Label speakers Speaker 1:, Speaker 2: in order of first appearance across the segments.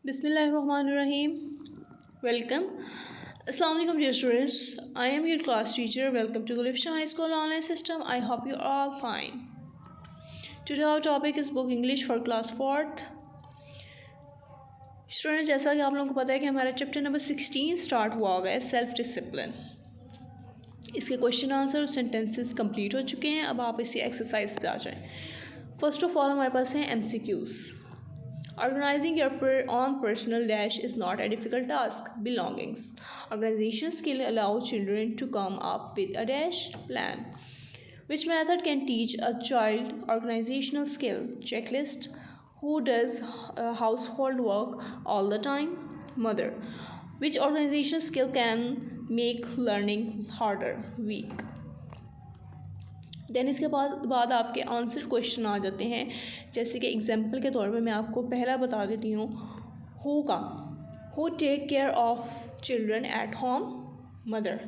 Speaker 1: Bismillahirrahmanirrahim. Welcome. Assalamu alaikum dear students. I am your class teacher. Welcome to Gulifshan High School online system. I hope you are all fine. Today our topic is book English for class 4th. Student, जैसा कि आप लोगों को पता है कि हमारा chapter number 16 start हुआ हुआ है सेल्फ डिसिप्लिन। इसके क्वेश्चन आंसर और सेंटेंसेस कंप्लीट हो चुके हैं। अब आप इसी एक्सरसाइज पे आ जाएं। फर्स्ट ऑफ ऑल हमारे पास है MCQs। Organizing your own personal dash is not a difficult task. Belongings. Organization skill allow children to come up with a dash plan. Which method can teach a child organizational skill? Checklist. Who does household work all the time? Mother. Which organization skill can make learning harder? Weak. Then इसके बाद आपके answer question आ जाते हैं। जैसे कि example के तौर पे मैं आपको पहला बता देती हूँ। Who take care of children at home? Mother.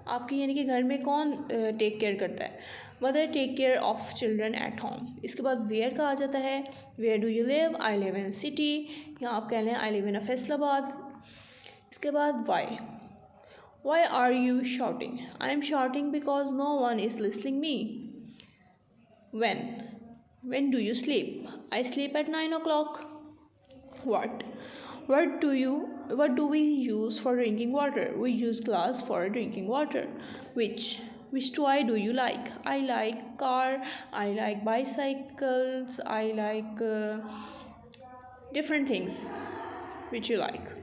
Speaker 1: आपके यानी कि घर में कौन टेक केयर करता है? Mother take care of children at home. इसके बाद वेयर का आ जाता है। Where do you live? I live in city, या आप कह लें आई लिव इन फैसलाबाद। इसके बाद Why are you shouting? I am shouting because no one is listening me. When do you sleep? I sleep at 9 o'clock. What do we use for drinking water? We use glass for drinking water. Which toy do you like? I like car, I like bicycles, I like different things which you like.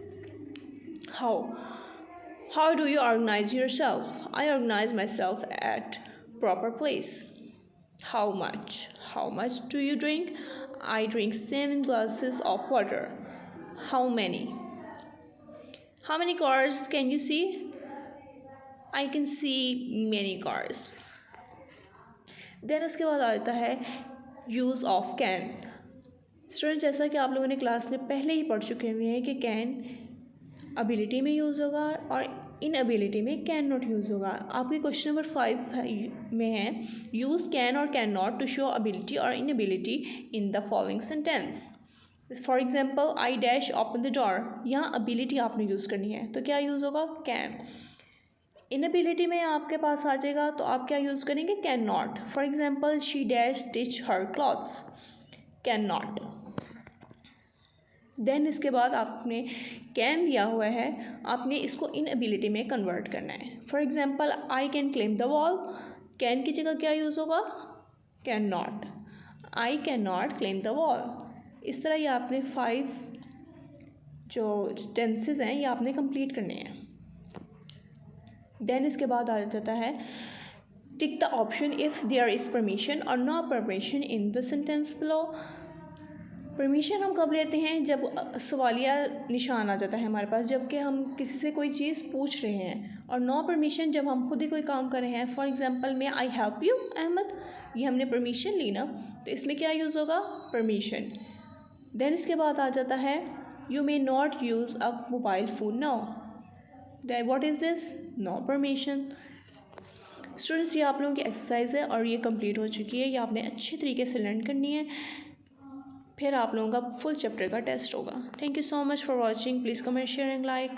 Speaker 1: How do you organize yourself? I organize myself at proper place. How much do you drink? I drink 7 glasses of water. How many cars can you see? I can see many cars. Then उसके बाद आता है use of can. Student, जैसा कि आप लोगों ने class में पहले ही पढ़ चुके हुए हैं कि कैन एबिलिटी में यूज़ होगा और इन एबिलिटी में कैन नॉट यूज़ होगा। आपके क्वेश्चन नंबर 5 में है यूज़ कैन और can not to show ability और inability in the following sentence. For example I dash open the door, यहाँ एबिलिटी आपने यूज़ करनी है तो क्या यूज़ होगा? कैन। इन एबिलिटी में आपके पास आ जाएगा तो आप क्या यूज़ करेंगे? Can not. For example she dash stitch her clothes, can not. Then इसके बाद आपने कैन दिया हुआ है, आपने इसको इन एबिलिटी में कन्वर्ट करना है। For example I can claim the wall, can की जगह क्या यूज़ होगा? Can not. I can not claim the wall. इस तरह ये आपने 5 जो टेंसेस हैं ये आपने कंप्लीट करने हैं। देन इसके बाद आ जाता है tick the option if there is permission or no permission in the sentence below. Permission हम कब लेते हैं? जब सवालिया निशान आ जाता है हमारे पास, जबकि हम किसी से कोई चीज़ पूछ रहे हैं। और नो परमिशन जब हम खुद ही कोई काम कर रहे हैं। For example may I help you Ahmad, ये हमने परमिशन ली ना, तो इसमें क्या यूज़ होगा? परमिशन। देन इसके बाद आ जाता है you may not use a mobile phone now, that what is this? No permission. Students, ये आप लोगों की एक्सरसाइज है और ये कंप्लीट हो चुकी है। ये आपने अच्छे तरीके से लर्न करनी है, फिर आप लोगों का फुल चैप्टर का टेस्ट होगा। Thank you so much for watching. Please comment share and like.